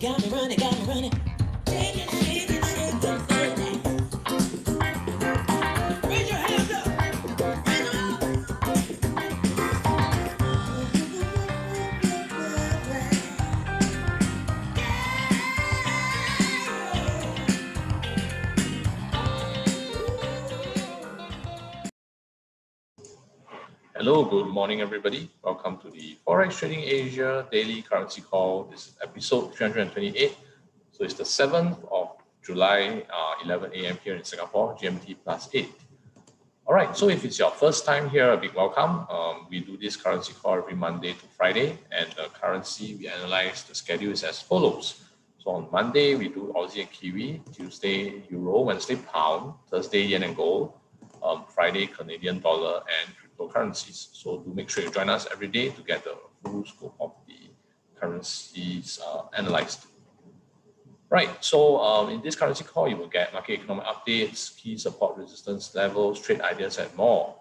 got me running, got me running. Shake it, shake it, shake it, shake it. Raise your hands up. Raise them up. Hello, good morning, everybody. Welcome to the Forex Trading Asia Daily Currency Call. This is episode 328. So it's the 7th of July, 11 a.m. here in Singapore, GMT +8. All right, so if it's your first time here, a big welcome. We do this currency call every Monday to Friday, and the currency we analyze the schedule is as follows. So on Monday, we do Aussie and Kiwi, Tuesday, Euro, Wednesday, Pound, Thursday, Yen and Gold, Friday, Canadian dollar, and cryptocurrencies. So do make sure you join us every day to get the full scope of the currencies analyzed. Right, so in this currency call, you will get market economic updates, key support resistance levels, trade ideas, and more.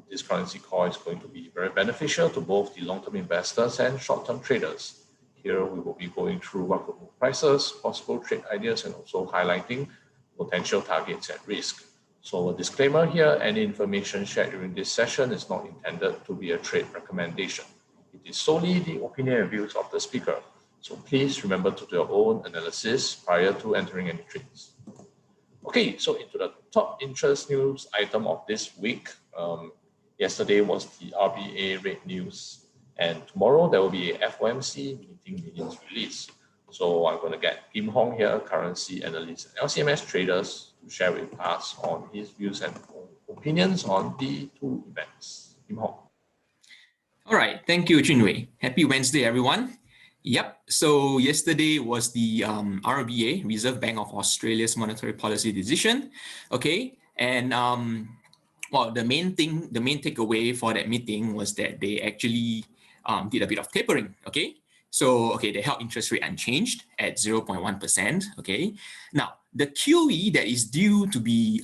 This currency call is going to be very beneficial to both the long-term investors and short-term traders. Here, we will be going through what could move prices, possible trade ideas, and also highlighting potential targets and risk. So a disclaimer here, any information shared during this session is not intended to be a trade recommendation. It is solely the opinion and views of the speaker. So please remember to do your own analysis prior to entering any trades. Okay, so into the top interest news item of this week. Yesterday was the RBA rate news, and tomorrow there will be a FOMC meeting minutes release. So I'm going to get Kim Hong here, currency analyst and LCMS traders, to share with us on his views and opinions on the two events. Kim Hong. All right, thank you, Junwei. Happy Wednesday, everyone. Yep, so yesterday was the RBA, Reserve Bank of Australia's monetary policy decision. Okay, and well, the main takeaway for that meeting was that they actually did a bit of tapering. Okay, so they held interest rate unchanged at 0.1%. Okay, now the QE that is due to be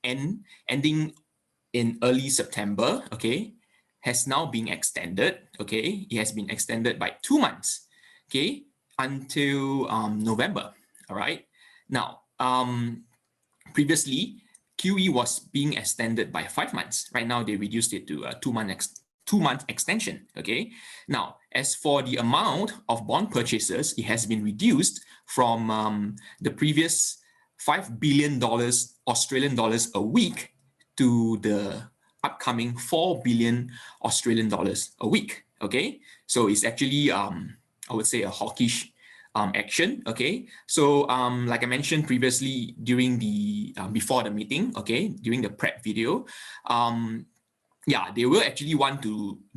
ending in early September, okay, has now been extended. Okay, it has been extended by 2 months, okay, until November. All right, now previously QE was being extended by 5 months. Right now they reduced it to a 2-month extension. Okay, now as for the amount of bond purchases, it has been reduced from the previous $5 billion Australian dollars a week to the upcoming 4 billion Australian dollars a week. Okay, so it's actually I would say a hawkish action. Okay, so like I mentioned previously during the before the meeting, okay, during the prep video, yeah, they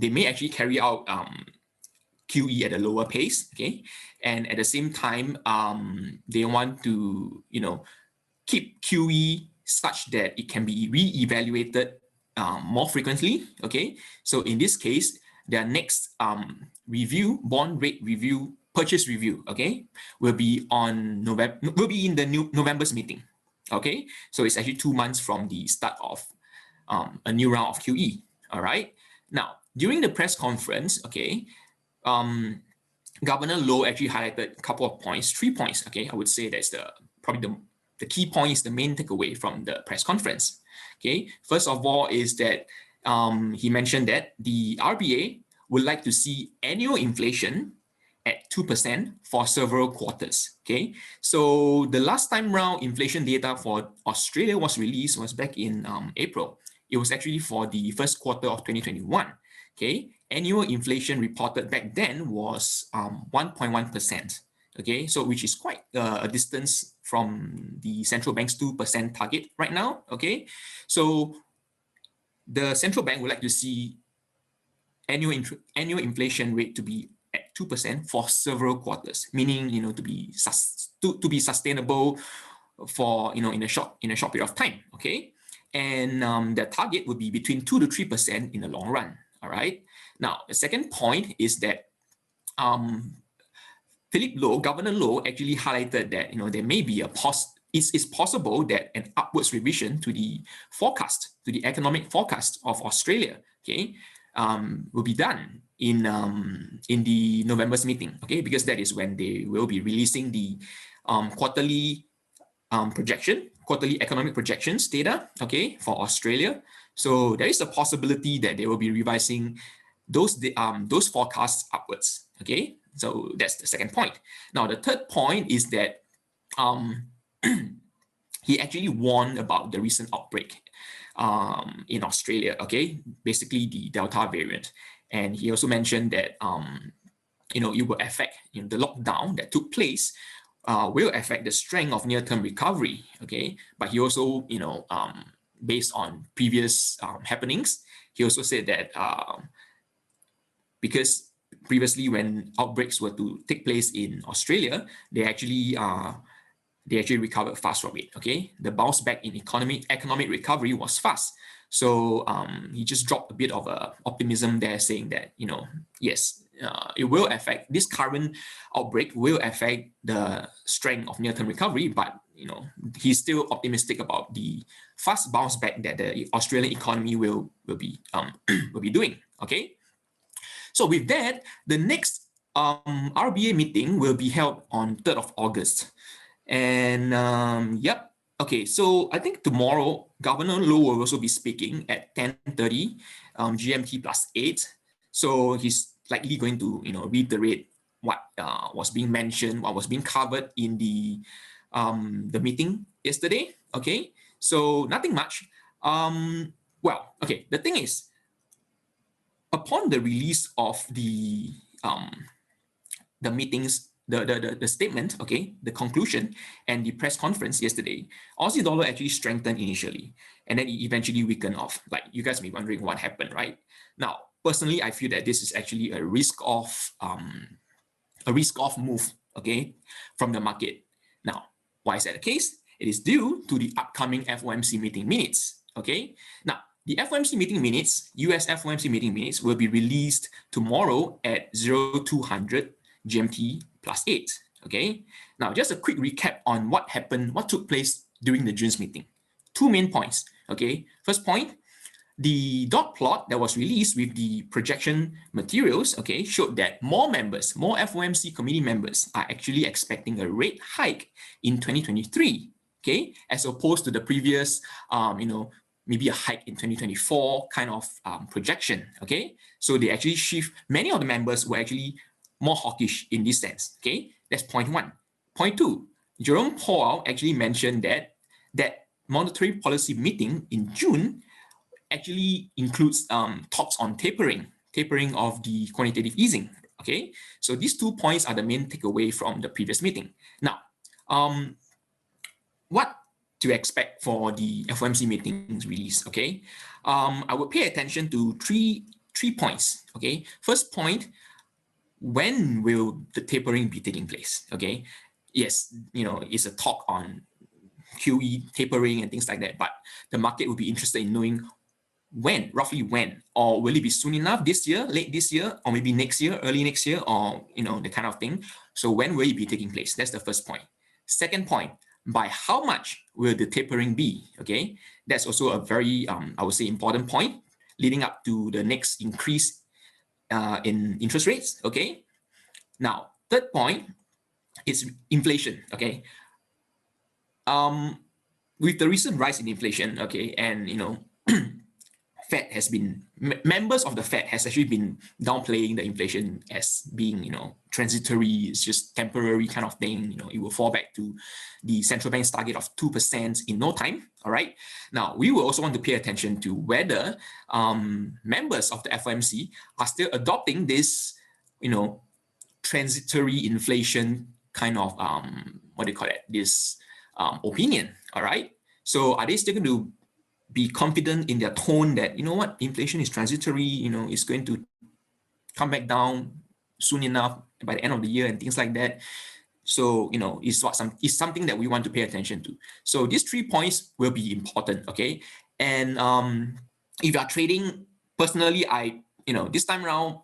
may actually carry out QE at a lower pace. Okay, and at the same time they want to keep QE such that it can be re-evaluated more frequently. Okay, so in this case, their next bond rate review, purchase review, okay, will be in the November's meeting. Okay, so it's actually 2 months from the start of a new round of QE. All right, now during the press conference, okay, Governor Low actually highlighted a couple of points, 3 points. Okay, I would say that's probably the key point, is the main takeaway from the press conference. Okay, first of all is that he mentioned that the RBA would like to see annual inflation at 2% for several quarters. Okay, so the last time round inflation data for Australia was released was back in April. It was actually for the first quarter of 2021. Okay, annual inflation reported back then was 1.1%. Okay, so which is quite a distance from the central bank's 2% target right now. Okay, so the central bank would like to see annual inflation rate to be at 2% for several quarters, meaning to be sustainable for in a short period of time. Okay, and the target would be between 2 to 3% in the long run. All right. Now the second point is that Governor Low actually highlighted that there may be it's possible that an upwards revision to the economic forecast of Australia, okay, will be done in the November's meeting, okay? Because that is when they will be releasing the quarterly quarterly economic projections data, okay, for Australia. So there is a possibility that they will be revising those forecasts upwards, okay? So that's the second point. Now, the third point is that he actually warned about the recent outbreak in Australia, okay? Basically the Delta variant. And he also mentioned that, it will affect, the lockdown that took place will affect the strength of near-term recovery, okay? But he also, based on previous happenings, he also said that because previously when outbreaks were to take place in Australia, they actually recovered fast from it, okay? The bounce back in economic recovery was fast. So he just dropped a bit of optimism there, saying that, yes, it will affect, this current outbreak will affect the strength of near-term recovery, but, he's still optimistic about the fast bounce back that the Australian economy will be doing, okay? So with that, the next RBA meeting will be held on 3rd of August. And yep, okay, so I think tomorrow, Governor Low will also be speaking at 10:30 GMT +8. So he's likely going to, reiterate what was being mentioned, what was being covered in the meeting yesterday, okay? So nothing much. Well, okay, the thing is, upon the release of the meetings, the statement, okay, the conclusion and the press conference yesterday, Aussie dollar actually strengthened initially, and then it eventually weakened off. Like, you guys may be wondering what happened, right? Now, personally, I feel that this is actually a risk-off move, okay, from the market. Now, why is that the case? It is due to the upcoming FOMC meeting minutes, okay? Now, the FOMC meeting minutes, US FOMC meeting minutes, will be released tomorrow at 0200 GMT +8, okay? Now, just a quick recap on what happened, what took place during the June's meeting. Two main points, okay? First point, the dot plot that was released with the projection materials, okay, showed that more FOMC committee members are actually expecting a rate hike in 2023, okay, as opposed to the previous, maybe a hike in 2024 kind of projection, okay? So they actually shift, many of the members were actually more hawkish in this sense, okay? That's point one. Point two, Jerome Powell actually mentioned that monetary policy meeting in June actually includes talks on tapering of the quantitative easing, okay? So these 2 points are the main takeaway from the previous meeting. Now, what to expect for the FOMC meetings release, okay? I would pay attention to three points, okay? First point, when will the tapering be taking place, okay? Yes, it's a talk on QE tapering and things like that, but the market will be interested in knowing when, roughly when, or will it be soon enough this year, late this year, or maybe next year, early next year, or, the kind of thing. So when will it be taking place? That's the first point. Second point, by how much will the tapering be, okay? That's also a very, I would say, important point leading up to the next increase in interest rates, okay? Now, third point is inflation, okay? With the recent rise in inflation, okay, and, Fed has been, members of the Fed has actually been downplaying the inflation as being, transitory, it's just temporary kind of thing, it will fall back to the central bank's target of 2% in no time, all right? Now, we will also want to pay attention to whether members of the FOMC are still adopting this, transitory inflation kind of, this opinion, all right? So are they still going to be confident in their tone that, inflation is transitory, it's going to come back down soon enough by the end of the year and things like that. So, it's something that we want to pay attention to. So these 3 points will be important, okay? And if you are trading, personally, this time around,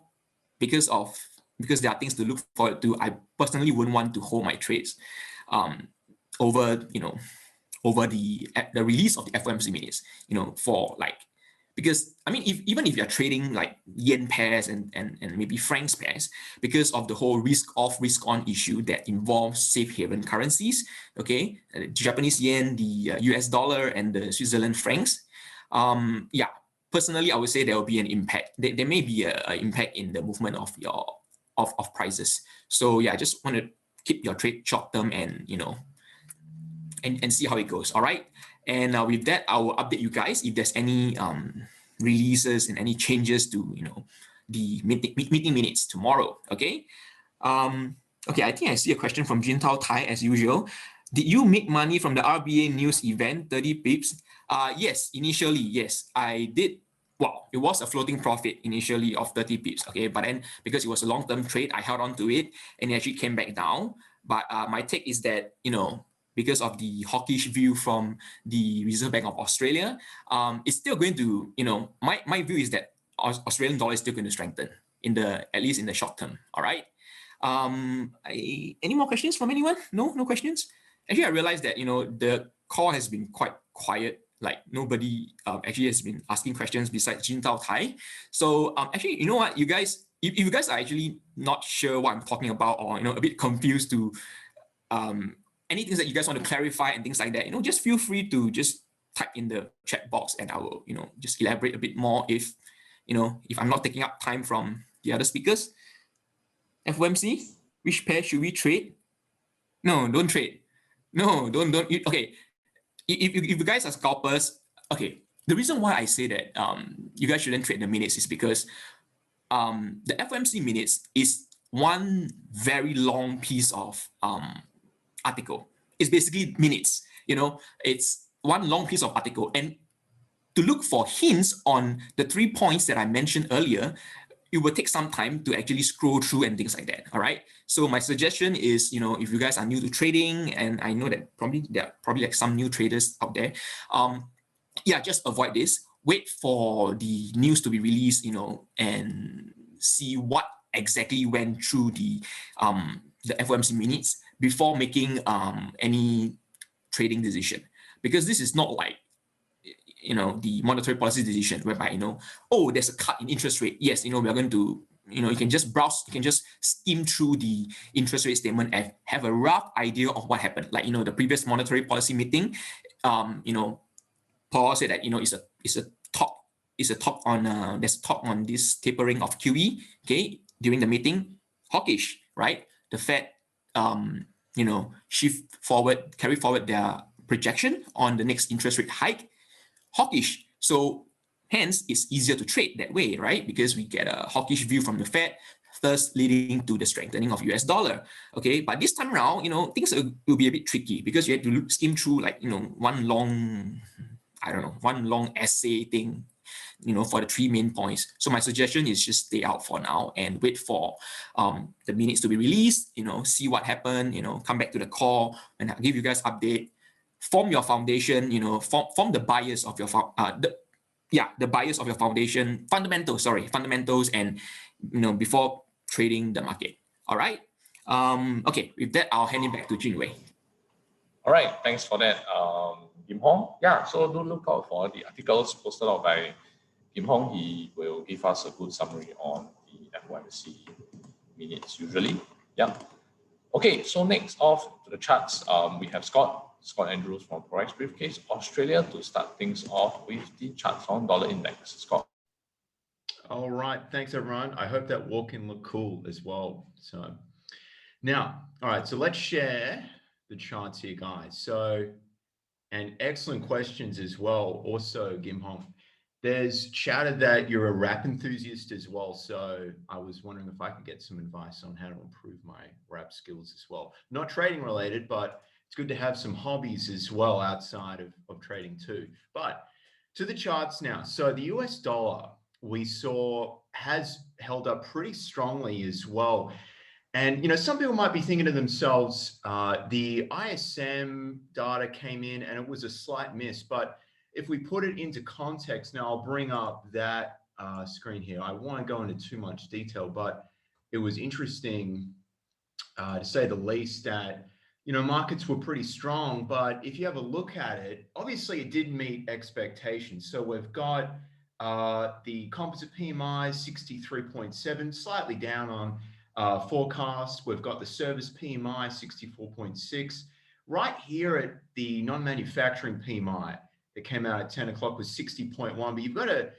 because there are things to look forward to, I personally wouldn't want to hold my trades over the release of the FOMC minutes, for like Because I mean, even if you're trading like yen pairs and maybe francs pairs, because of the whole risk off, risk on issue that involves safe haven currencies, okay, the Japanese yen, the US dollar, and the Switzerland francs, yeah, personally, I would say there will be an impact. There may be an impact in the movement of your of prices. So yeah, I just want to keep your trade short term and and see how it goes. All right. And with that, I will update you guys if there's any releases and any changes to the meeting minutes tomorrow. Okay. Okay. I think I see a question from Jintao Tai as usual. Did you make money from the RBA news event, 30 pips? Yes, initially, yes, I did. Well, it was a floating profit initially of 30 pips. Okay, but then because it was a long-term trade, I held on to it and it actually came back down. But my take is that because of the hawkish view from the Reserve Bank of Australia, it's still going to, my view is that Australian dollar is still going to strengthen at least in the short term. All right. Any more questions from anyone? No questions. Actually, I realized that the call has been quite quiet. Like nobody actually has been asking questions besides Jintao Tai. So actually, you know what, you guys, if you guys are actually not sure what I'm talking about, or a bit confused to any things that you guys want to clarify and things like that, just feel free to just type in the chat box and I will, just elaborate a bit more if I'm not taking up time from the other speakers. FOMC, which pair should we trade? No, don't trade. No, don't. Okay, if you guys are scalpers, okay, the reason why I say that you guys shouldn't trade the minutes is because the FOMC minutes is one very long piece of article. It's basically minutes, it's one long piece of article. And to look for hints on the 3 points that I mentioned earlier, it will take some time to actually scroll through and things like that. All right. So my suggestion is, if you guys are new to trading, and I know that there are probably like some new traders out there, yeah, just avoid this. Wait for the news to be released, and see what exactly went through the FOMC minutes before making any trading decision, because this is not like the monetary policy decision whereby oh, there's a cut in interest rate. Yes, we are going to you can just browse, you can just skim through the interest rate statement and have a rough idea of what happened. Like the previous monetary policy meeting, Paul said that it's a talk on there's talk on this tapering of QE. Okay, during the meeting, hawkish, right? The Fed carry forward their projection on the next interest rate hike, hawkish. So hence it's easier to trade that way, right? Because we get a hawkish view from the Fed, thus leading to the strengthening of US dollar. Okay, but this time around, things will be a bit tricky because you have to skim through like one long, one long essay thing, for the 3 main points. So my suggestion is just stay out for now and wait for the minutes to be released, see what happened, come back to the call and I'll give you guys update. Form your foundation, form the bias of your the bias of your foundation, fundamentals, and before trading the market. All right. Okay, with that, I'll hand it back to Jinwei. All right, thanks for that, Kim Hong. Yeah, so do look out for the articles posted out by Kim Hong. He will give us a good summary on the FOMC minutes usually. Yeah. Okay, so next off to the charts, we have Scott Andrews from Forex Briefcase Australia to start things off with the charts on dollar index. Scott. All right, thanks everyone. I hope that walk can look cool as well. So now, all right, so let's share the charts here, guys. So, and excellent questions as well. Also, Kim Hong, there's chatter that you're a rap enthusiast as well. So I was wondering if I could get some advice on how to improve my rap skills as well. Not trading related, but it's good to have some hobbies as well outside of trading too. But to the charts now. So the US dollar, we saw, has held up pretty strongly as well. And, some people might be thinking to themselves, the ISM data came in and it was a slight miss. But if we put it into context, now I'll bring up that screen here. I won't go into too much detail, but it was interesting to say the least that, markets were pretty strong. But if you have a look at it, obviously it did meet expectations. So we've got The composite PMI 63.7, slightly down on forecast. We've got the service PMI 64.6. Right here at the non-manufacturing PMI that came out at 10 o'clock was 60.1, but you've got to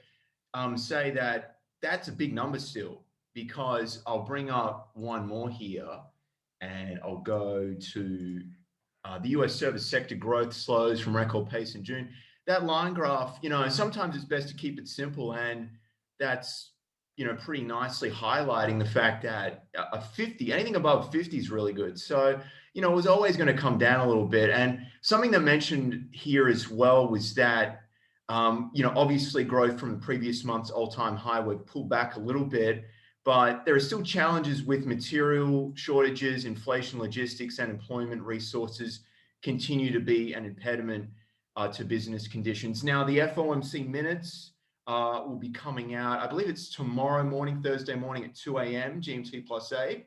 say that that's a big number still, because I'll bring up one more here and I'll go to the US service sector growth slows from record pace in June. That line graph, sometimes it's best to keep it simple, and that's, pretty nicely highlighting the fact that a 50, anything above 50 is really good. So, it was always going to come down a little bit. And something that mentioned here as well was that, obviously growth from the previous month's all-time high, we've pulled back a little bit, but there are still challenges with material shortages, inflation, logistics, and employment resources continue to be an impediment to business conditions. Now, the FOMC minutes will be coming out, I believe it's tomorrow morning, Thursday morning at 2 a.m. GMT plus 8.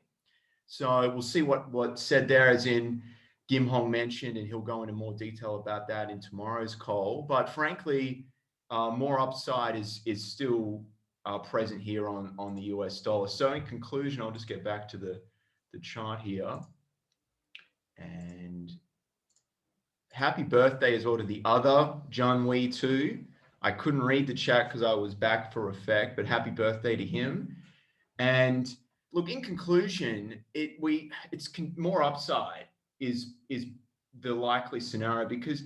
So we'll see what's said there, as in Kim Hong mentioned, and he'll go into more detail about that in tomorrow's call. But frankly, more upside is still present here on the US dollar. So in conclusion, I'll just get back to the chart here. And happy birthday as well to the other John Wee too. I couldn't read the chat because I was back for effect, but happy birthday to him. And look, in conclusion, it's more upside is the likely scenario, because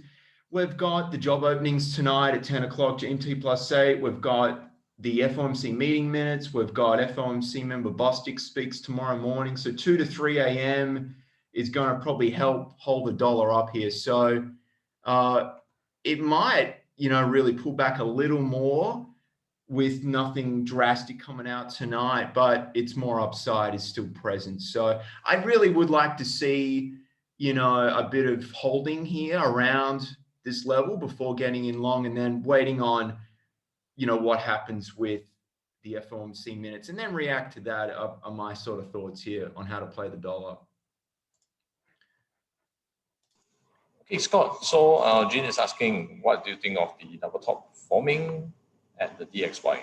we've got the job openings tonight at 10 o'clock GMT plus 8. We've got the FOMC meeting minutes. We've got FOMC member Bostic speaks tomorrow morning. So 2 to 3 a.m. is going to probably help hold the dollar up here. So it might, really pull back a little more with nothing drastic coming out tonight, but its more upside is still present. So I really would like to see, a bit of holding here around this level before getting in long, and then waiting on, what happens with the FOMC minutes, and then react to that are my sort of thoughts here on how to play the dollar. Okay, Scott. So Jean is asking, what do you think of the double top forming at the DXY?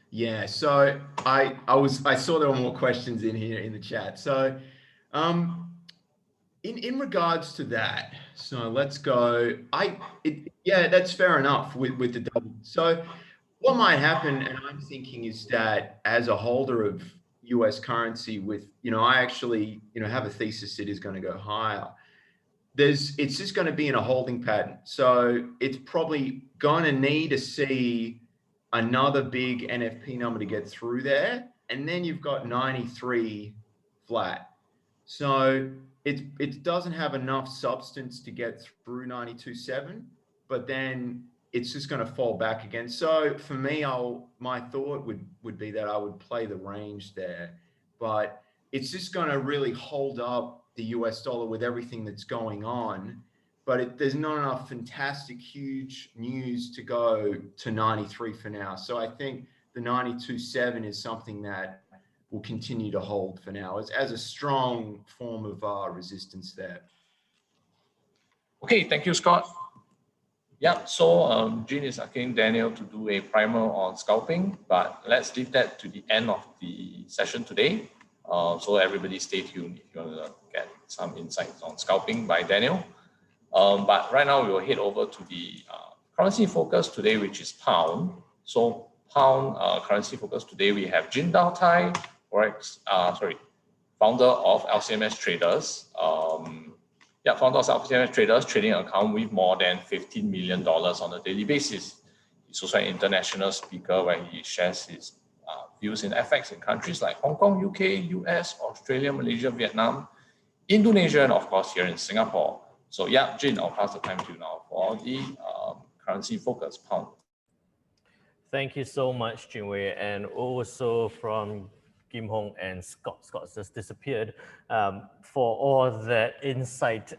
Yeah, so I saw there were more questions in here in the chat. So in regards to that, so let's go. Yeah, that's fair enough with the double. So what might happen, and I'm thinking, is that as a holder of US currency with, I actually, have a thesis it is going to go higher. It's just going to be in a holding pattern. So it's probably going to need to see another big NFP number to get through there. And then you've got 93 flat. So it doesn't have enough substance to get through 92.7, but then it's just going to fall back again. So for me, my thought would be that I would play the range there, but it's just going to really hold up the US dollar with everything that's going on. But there's not enough fantastic, huge news to go to 93 for now. So I think the 92.7 is something that will continue to hold for now as a strong form of resistance there. Okay, thank you, Scott. Yeah, so Jean is asking Daniel to do a primer on scalping, but let's leave that to the end of the session today. So everybody stay tuned if you want to get some insights on scalping by Daniel. But right now we will head over to the currency focus today, which is pound. So pound currency focus today, we have Jin Dao Tai, founder of LCMS Traders. Founder of LCMS Traders trading account with more than $15 million on a daily basis. He's also an international speaker where he shares his views in FX in countries like Hong Kong, UK, US, Australia, Malaysia, Vietnam, Indonesia, and of course here in Singapore. So yeah, Jin, I'll pass the time to you now for the currency focus, pound. Thank you so much, Jinwei, and also from Kim Hong and Scott. Scott just disappeared, for all that insight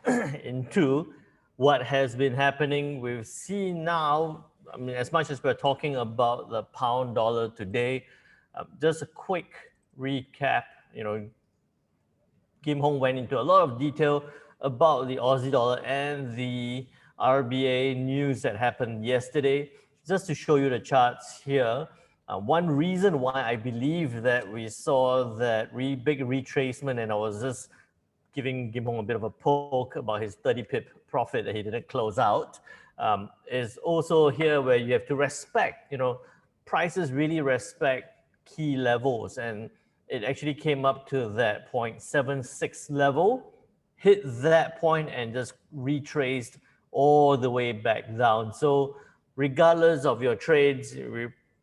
into what has been happening. We've seen now, I mean, as much as we're talking about the pound dollar today, just a quick recap, Kim Hong went into a lot of detail about the Aussie dollar and the RBA news that happened yesterday. just to show you the charts here, one reason why I believe that we saw that big retracement, and I was just giving Kim Hong a bit of a poke about his 30 pip profit that he didn't close out, is also here where you have to respect, prices really respect key levels, and it actually came up to that 0.76 level, hit that point and just retraced all the way back down. So regardless of your trades,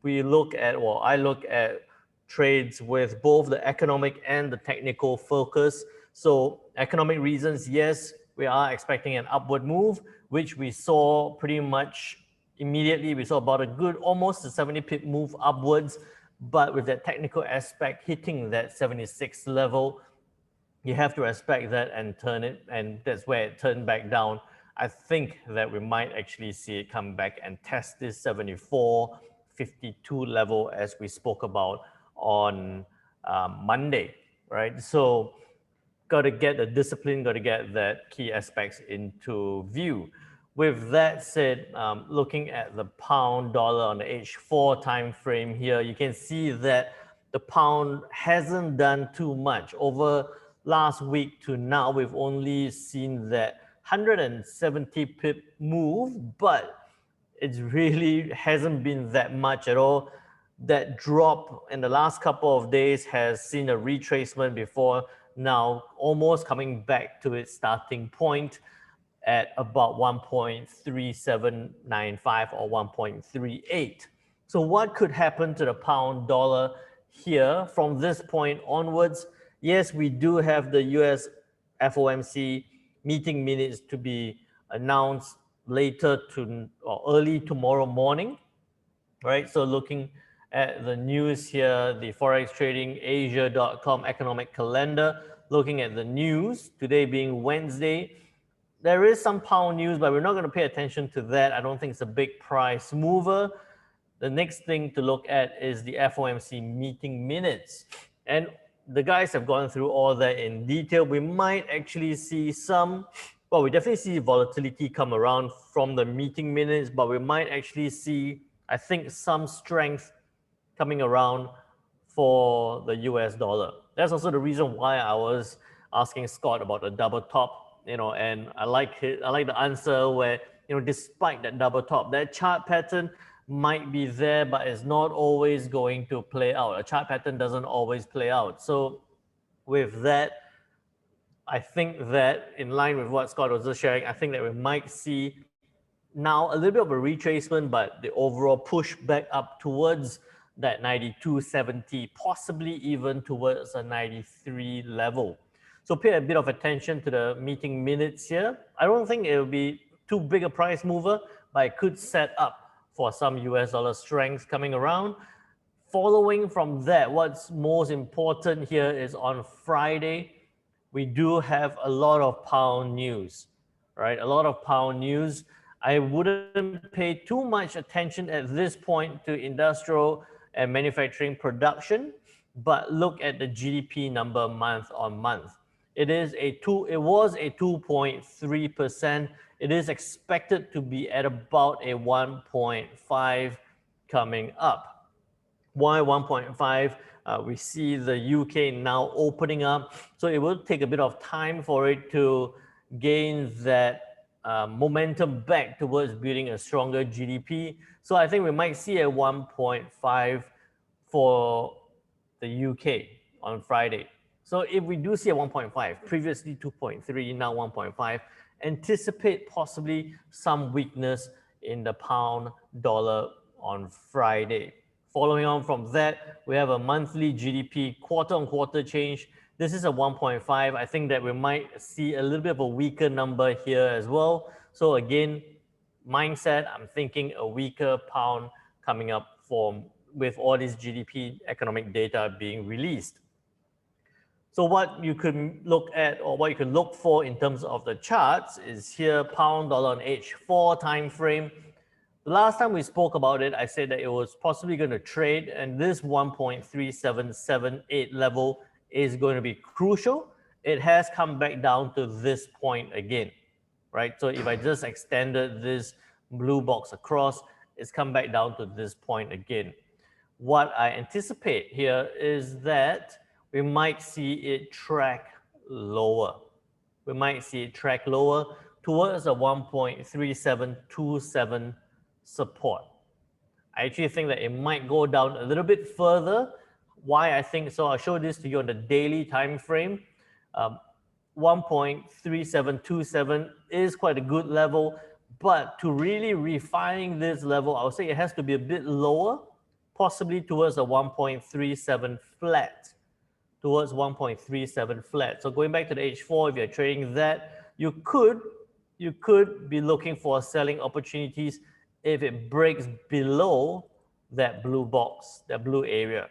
we look at, well, I look at trades with both the economic and the technical focus. So economic reasons, yes, we are expecting an upward move, which we saw pretty much immediately. We saw about a good, almost a 70 pip move upwards, but with that technical aspect hitting that 76 level, you have to respect that and turn it, and that's where it turned back down. I think that we might actually see it come back and test this 74.52 level as we spoke about on Monday, right? So got to get the discipline, got to get that key aspects into view. With that said, looking at the pound dollar on the H4 time frame here, you can see that the pound hasn't done too much. Over last week to now, we've only seen that 170 pip move, but it really hasn't been that much at all. That drop in the last couple of days has seen a retracement before now, almost coming back to its starting point at about 1.3795 or 1.38. So what could happen to the pound dollar here from this point onwards? Yes, we do have the US FOMC meeting minutes to be announced later or early tomorrow morning, right? So looking at the news here, the Forex Trading Asia.com economic calendar, looking at the news, today being Wednesday, there is some pound news, but we're not going to pay attention to that. I don't think it's a big price mover. The next thing to look at is the FOMC meeting minutes. And the guys have gone through all that in detail. We might actually see we definitely see volatility come around from the meeting minutes, but we might actually see, I think, some strength coming around for the US dollar. That's also the reason why I was asking Scott about the double top, and I like the answer where, despite that double top, that chart pattern might be there, but it's not always going to play out. A chart pattern doesn't always play out. So with that, I think that in line with what Scott was just sharing, I think that we might see now a little bit of a retracement, but the overall push back up towards that 92.70, possibly even towards a 93 level. So pay a bit of attention to the meeting minutes here. I don't think it will be too big a price mover, but it could set up for some US dollar strength coming around. Following from that, what's most important here is on Friday, we do have a lot of pound news, right? A lot of pound news. I wouldn't pay too much attention at this point to industrial and manufacturing production, but look at the GDP number month on month. It was a 2.3%. It is expected to be at about a 1.5 coming up. Why 1.5? We see the UK now opening up, so it will take a bit of time for it to gain that momentum back towards building a stronger GDP. So I think we might see a 1.5 for the UK on Friday. So if we do see a 1.5, previously 2.3, now 1.5, anticipate possibly some weakness in the pound dollar on Friday. Following on from that, we have a monthly GDP quarter-on-quarter change. This is a 1.5. I think that we might see a little bit of a weaker number here as well. So again, mindset, I'm thinking a weaker pound coming up with all this GDP economic data being released. So what you can look at, or what you can look for in terms of the charts, is here pound dollar on H4 time frame. The last time we spoke about it, I said that it was possibly going to trade, and this 1.3778 level is going to be crucial. It has come back down to this point again, right? So if I just extended this blue box across, it's come back down to this point again. What I anticipate here is that we might see it track lower. We might see it track lower towards a 1.3727 support. I actually think that it might go down a little bit further. Why I think so, I'll show this to you on the daily time frame. 1.3727 is quite a good level, but to really refine this level, I would say it has to be a bit lower, possibly towards a 1.37 flat, towards 1.37 flat. So going back to the H4, if you're trading that, you could be looking for selling opportunities if it breaks below that blue box, that blue area.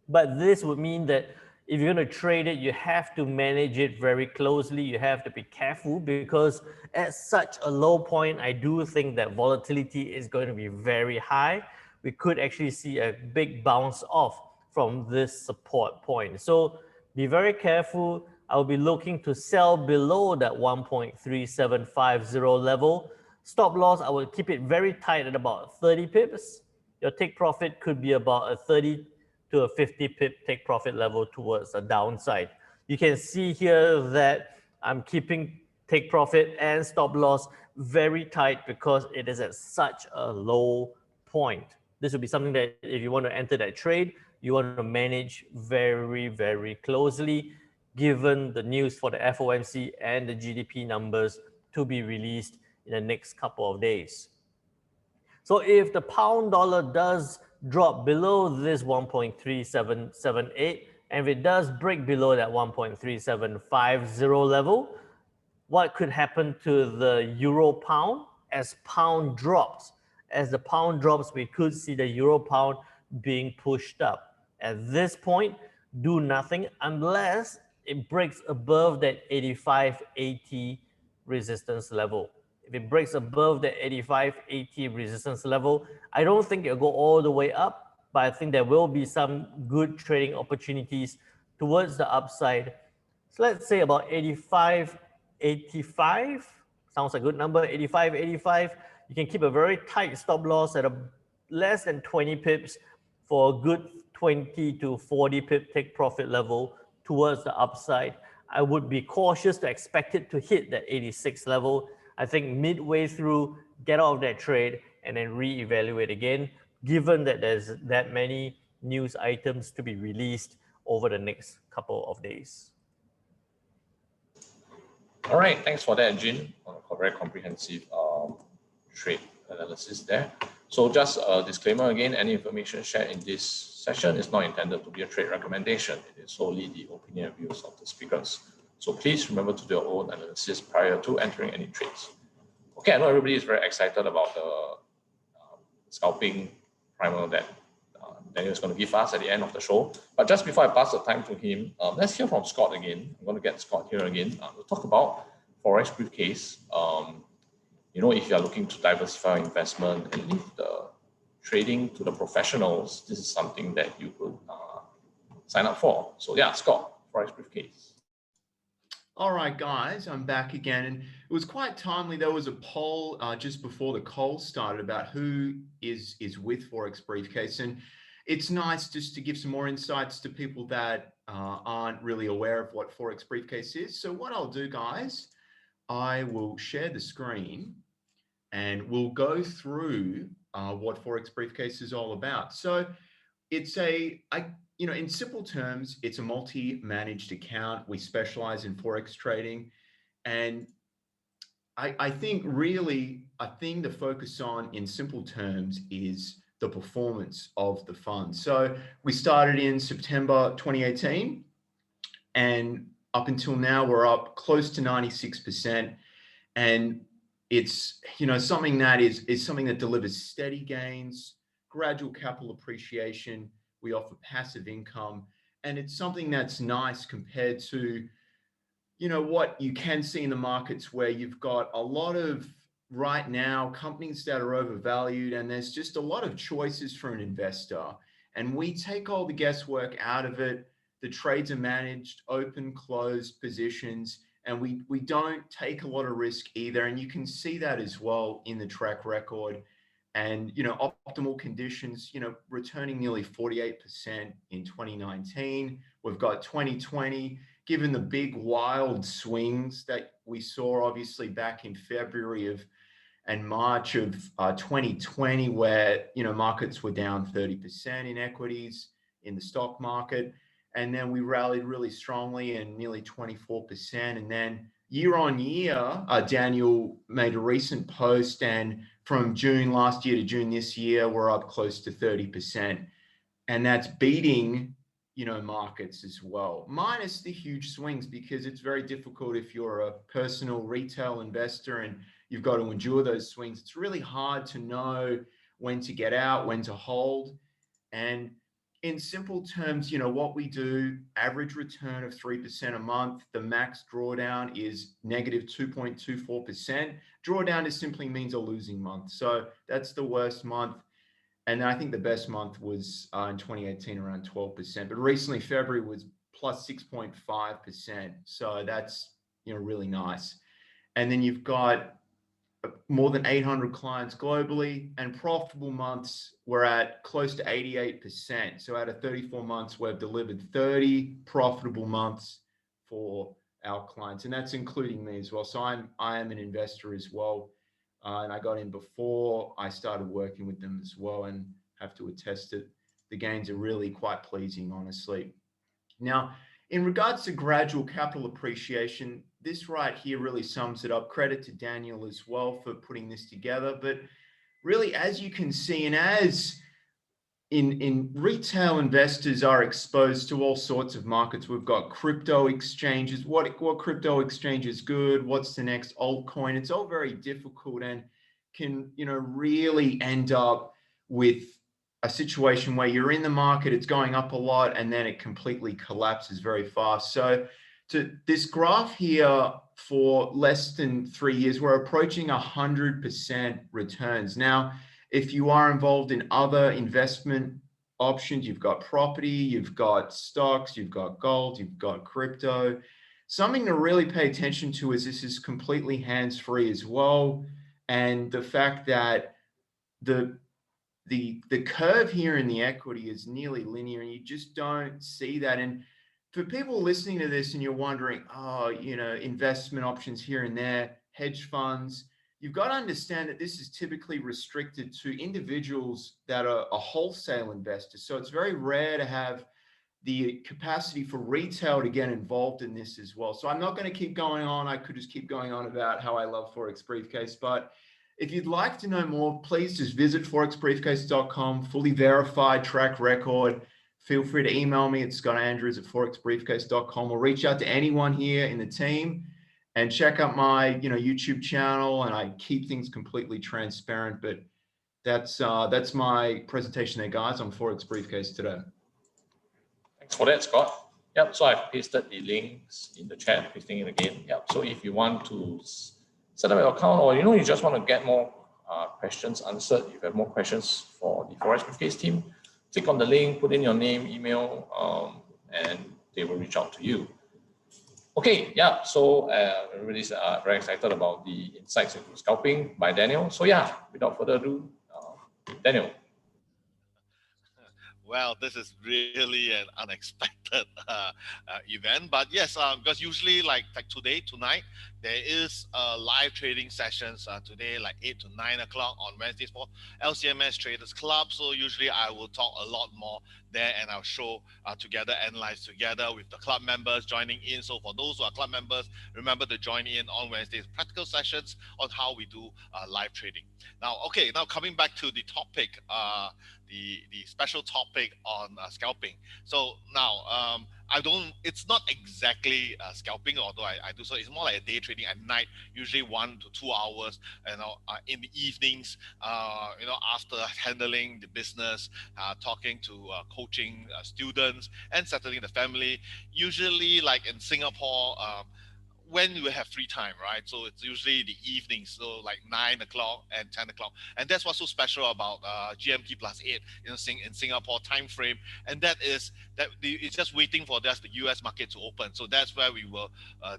But this would mean that if you're going to trade it, you have to manage it very closely. You have to be careful because at such a low point, I do think that volatility is going to be very high. We could actually see a big bounce off from this support point. So be very careful. I'll be looking to sell below that 1.3750 level. Stop loss, I will keep it very tight at about 30 pips. Your take profit could be about a 30 to a 50 pip take profit level towards the downside. You can see here that I'm keeping take profit and stop loss very tight because it is at such a low point. This would be something that if you want to enter that trade, you want to manage very, very closely given the news for the FOMC and the GDP numbers to be released in the next couple of days. So if the pound dollar does drop below this 1.3778, and if it does break below that 1.3750 level, what could happen to the euro pound as pound drops? As the pound drops, we could see the euro pound being pushed up. At this point, do nothing unless it breaks above that 85.80 resistance level. If it breaks above the 85.80 resistance level, I don't think it'll go all the way up, but I think there will be some good trading opportunities towards the upside. So let's say about 85.85, sounds like a good number, 85.85. You can keep a very tight stop loss at a less than 20 pips for a good 20 to 40 pip take profit level towards the upside. I would be cautious to expect it to hit that 86 level. I think midway through, get out of that trade and then reevaluate again, given that there's that many news items to be released over the next couple of days. All right, thanks for that, Jin. Very comprehensive trade analysis there. So just a disclaimer again, any information shared in this session is not intended to be a trade recommendation. It is solely the opinion and views of the speakers. So please remember to do your own analysis prior to entering any trades. Okay, I know everybody is very excited about the scalping primer that Daniel is going to give us at the end of the show. But just before I pass the time to him, let's hear from Scott again. I'm going to get Scott here again to talk about Forex briefcase. You know, if you are looking to diversify investment and leave the trading to the professionals, this is something that you could sign up for. So yeah, Scott, Forex briefcase. All right, guys, I'm back again. And it was quite timely. There was a poll just before the call started about who is with Forex Briefcase. And it's nice just to give some more insights to people that aren't really aware of what Forex Briefcase is. So what I'll do, guys, I will share the screen and we'll go through what Forex Briefcase is all about. So it's in simple terms, it's a multi-managed account. We specialize in Forex trading. And I think really a thing to focus on in simple terms is the performance of the fund. So we started in September 2018 and up until now, we're up close to 96%. And it's, something that is something that delivers steady gains, gradual capital appreciation. We offer passive income, and it's something that's nice compared to, what you can see in the markets where you've got a lot of right now companies that are overvalued, and there's just a lot of choices for an investor. And we take all the guesswork out of it. The trades are managed, open, closed positions, and we don't take a lot of risk either. And you can see that as well in the track record. and, optimal conditions, returning nearly 48% in 2019. We've got 2020, given the big wild swings that we saw obviously back in February and March of 2020, where, markets were down 30% in equities in the stock market. And then we rallied really strongly and nearly 24%. And then year on year, Daniel made a recent post, and from June last year to June this year, we're up close to 30%. And that's beating, markets as well, minus the huge swings, because it's very difficult if you're a personal retail investor and you've got to endure those swings. It's really hard to know when to get out, when to hold. And in simple terms, what we do, average return of 3% a month. The max drawdown is negative 2.24%. Drawdown just simply means a losing month. So that's the worst month. And I think the best month was in 2018, around 12%. But recently, February was plus 6.5%. So that's, really nice. And then you've got more than 800 clients globally, and profitable months, we're at close to 88%. So out of 34 months, we've delivered 30 profitable months for our clients, and that's including me as well. So I am an investor as well, and I got in before I started working with them as well, and have to attest that the gains are really quite pleasing, honestly. Now, in regards to gradual capital appreciation, this right here really sums it up. Credit to Daniel as well for putting this together. But really, as you can see, and as in retail investors are exposed to all sorts of markets, we've got crypto exchanges. What crypto exchange is good? What's the next altcoin? It's all very difficult and can, really end up with a situation where you're in the market, it's going up a lot, and then it completely collapses very fast. So to this graph here, for less than 3 years, we're approaching 100% returns. Now, if you are involved in other investment options, you've got property, you've got stocks, you've got gold, you've got crypto. Something to really pay attention to is this is completely hands-free as well. And the fact that the curve here in the equity is nearly linear, and you just don't see that. And for people listening to this and you're wondering, investment options here and there, hedge funds, you've got to understand that this is typically restricted to individuals that are a wholesale investor. So it's very rare to have the capacity for retail to get involved in this as well. So I'm not going to keep going on. I could just keep going on about how I love Forex Briefcase, but if you'd like to know more, please just visit forexbriefcase.com, fully verified track record. Feel free to email me at scottandrews@forexbriefcase.com, or reach out to anyone here in the team and check out my YouTube channel, and I keep things completely transparent. But that's my presentation there, guys, on Forex Briefcase today. Thanks for that, Scott. Yep, so I've pasted the links in the chat, pasting it again. Yep, so if you want to set up your account, or you just want to get more questions answered, if you have more questions for the Forex Briefcase team, click on the link, put in your name, email, and they will reach out to you. Okay, yeah, so everybody's very excited about the insights into scalping by Daniel. So yeah, without further ado, Daniel. Well, this is really an unexpected event, but yes, because usually like tonight, there is live trading sessions today, like 8 to 9 o'clock on Wednesdays for LCMS Traders Club. So usually I will talk a lot more there, and I'll show together, analyze together with the club members joining in. So for those who are club members, remember to join in on Wednesdays, practical sessions on how we do live trading. Now, okay, now coming back to the topic, the special topic on scalping. So now it's not exactly scalping, although I do so. It's more like a day trading at night, usually 1 to 2 hours, in the evenings, after handling the business, talking to coaching students and settling the family. Usually like in Singapore, when you have free time, right? So it's usually the evenings, so like 9 o'clock and 10 o'clock. And that's what's so special about GMT plus 8 in Singapore time frame. And that is that it's just waiting for the US market to open. So that's where we were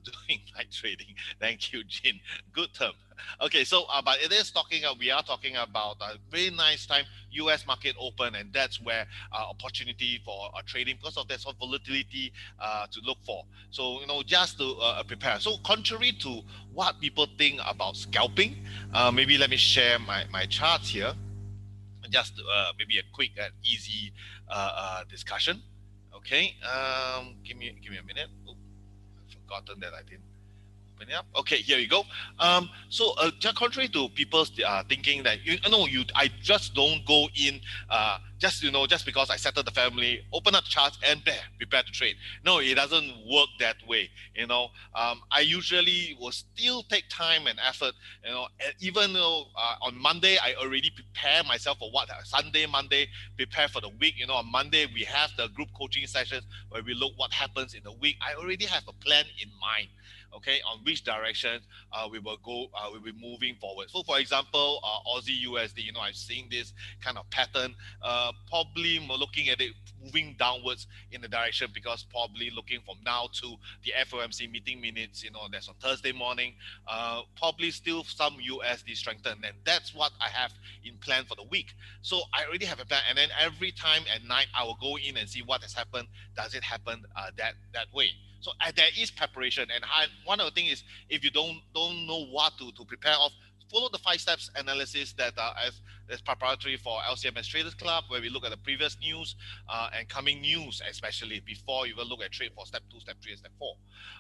doing night trading. Thank you, Jin. Good term. Okay, so but it is talking. We are talking about a very nice time. U.S. market open, and that's where opportunity for trading because of that sort of volatility to look for. So just to prepare. So contrary to what people think about scalping, maybe let me share my charts here. Just maybe a quick and easy discussion. Okay, give me a minute. Oh, I've forgotten that I didn't open it up. Okay, here we go. So just contrary to people's thinking that I just don't go in just because I settled the family, open up the charts and there, prepare to trade. No, it doesn't work that way. I usually will still take time and effort. And even though on Monday I already prepare myself for what Monday prepare for the week. On Monday we have the group coaching sessions where we look what happens in the week. I already have a plan in mind. Okay, on which direction we will go, we'll be moving forward. So, for example, Aussie USD, I'm seeing this kind of pattern. Probably more looking at it moving downwards in the direction because probably looking from now to the FOMC meeting minutes. That's on Thursday morning. Probably still some USD strengthen, and that's what I have in plan for the week. So I already have a plan, and then every time at night I will go in and see what has happened. Does it happen that way? So there is preparation, and one of the things is if you don't know what to prepare of, follow the 5 steps analysis that as preparatory for LCMS Traders Club, where we look at the previous news and coming news, especially before you will look at trade for step 2, step 3, and step 4.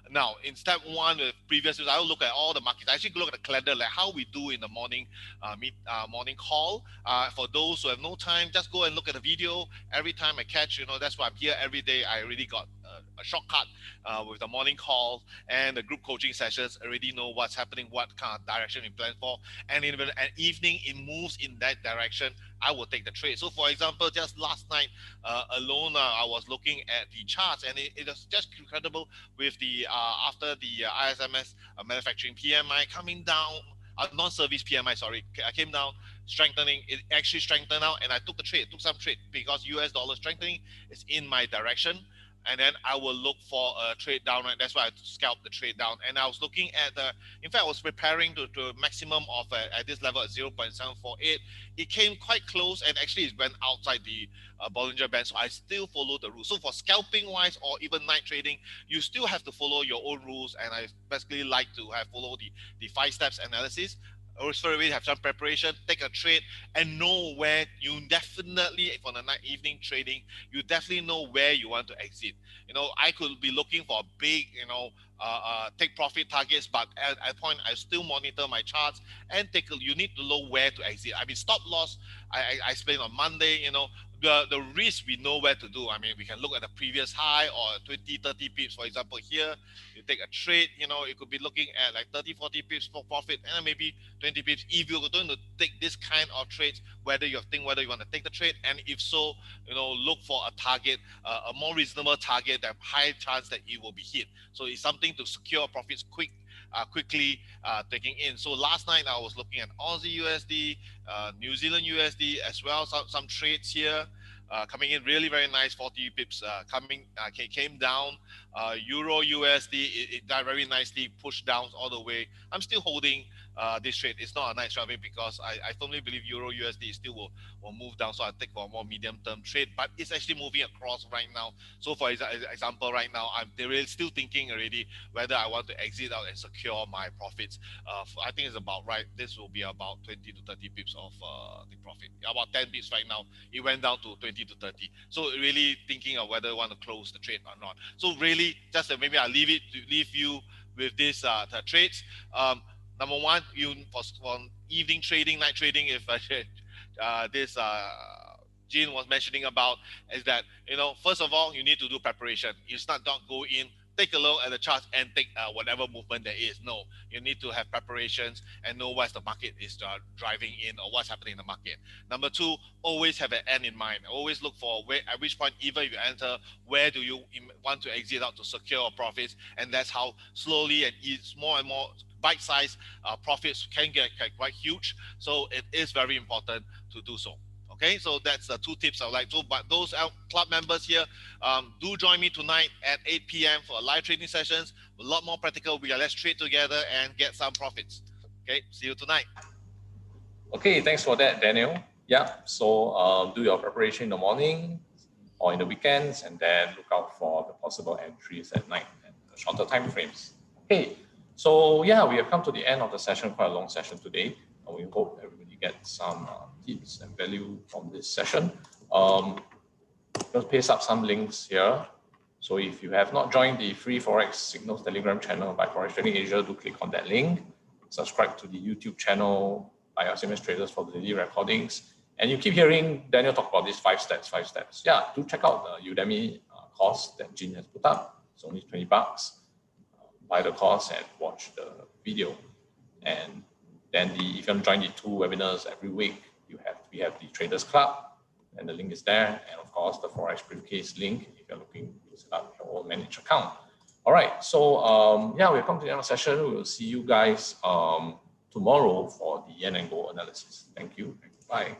Now, in step 1, with previous news, I will look at all the markets. I actually look at the calendar, like how we do in the morning morning call. For those who have no time, just go and look at the video. Every time I catch, that's why I'm here every day. I already got a shortcut with the morning call and the group coaching sessions. Already know what's happening, what kind of direction we plan for, and in an evening it moves in that direction, I will take the trade. So for example, just last night alone, I was looking at the charts, and it was just incredible with the after the ISMS manufacturing PMI coming down, non-service PMI, sorry, I came down, strengthening. It actually strengthened out, and I took some trade because US dollar strengthening is in my direction. And then I will look for a trade down. Right? That's why I scalped the trade down. And I was looking at in fact, I was preparing to a maximum of at this level at 0.748. It came quite close, and actually it went outside the Bollinger Band. So I still follow the rules. So for scalping wise or even night trading, you still have to follow your own rules. And I basically like to follow the 5 steps analysis. Also, we have some preparation, take a trade, and know where you definitely, for the night evening trading, you definitely know where you want to exit. I could be looking for a big, take profit targets, but at a point, I still monitor my charts and you need to know where to exit. I mean, stop loss, I explained on Monday, the risk we know where to do. I mean, we can look at the previous high or 20, 30 pips. For example, here, you take a trade, you could be looking at like 30, 40 pips for profit, and then maybe 20 pips. If you're going to take this kind of trades, whether you want to take the trade, and if so, look for a target, a more reasonable target, that high chance that it will be hit. So it's something to secure profits quickly taking in. So last night I was looking at Aussie USD, New Zealand USD as well. Some trades here coming in really very nice, 40 pips came down. Euro USD, it very nicely pushed down all the way. I'm still holding this trade. It's not a nice trade because I firmly believe Euro USD still will move down. So I take for a more medium term trade, but it's actually moving across right now. So for example, right now I'm still thinking already whether I want to exit out and secure my profits. I think it's about right. This will be about 20 to 30 pips of the profit. About 10 pips right now. It went down to 20 to 30. So really thinking of whether I want to close the trade or not. So really, just maybe I'll leave you with this the trades. Number one, for evening trading, night trading, if this Jean was mentioning about, is that first of all you need to do preparation. You don't go in, take a look at the charts and take whatever movement there is. No, you need to have preparations and know what the market is driving in or what's happening in the market. Number two, always have an end in mind. Always look for at which point, even if you enter, where do you want to exit out to secure profits, and that's how slowly and more and more bite-sized profits can get quite huge. So it is very important to do so. Okay, so that's the 2 tips I would like to. But those club members here, do join me tonight at 8 p.m. for live trading sessions. A lot more practical. Let's trade together and get some profits. Okay, see you tonight. Okay, thanks for that, Daniel. Yeah, so do your preparation in the morning or in the weekends, and then look out for the possible entries at night and the shorter time frames. Okay, so yeah, we have come to the end of the session, quite a long session today. And we hope everybody gets some tips and value from this session. Just paste up some links here. So if you have not joined the free Forex Signals Telegram channel by Forex Trading Asia, do click on that link. Subscribe to the YouTube channel by SMS Traders for the daily recordings. And you keep hearing Daniel talk about these 5 steps, 5 steps. Yeah, do check out the Udemy course that Jin has put up. It's only $20. Buy the course and watch the video. And then if you want to join the 2 webinars every week, we have the Traders Club, and the link is there. And of course, the Forex Briefcase link if you're looking to set up your own managed account. All right, so yeah, we've come to the end of the session. We will see you guys tomorrow for the yen and gold analysis. Thank you. Bye.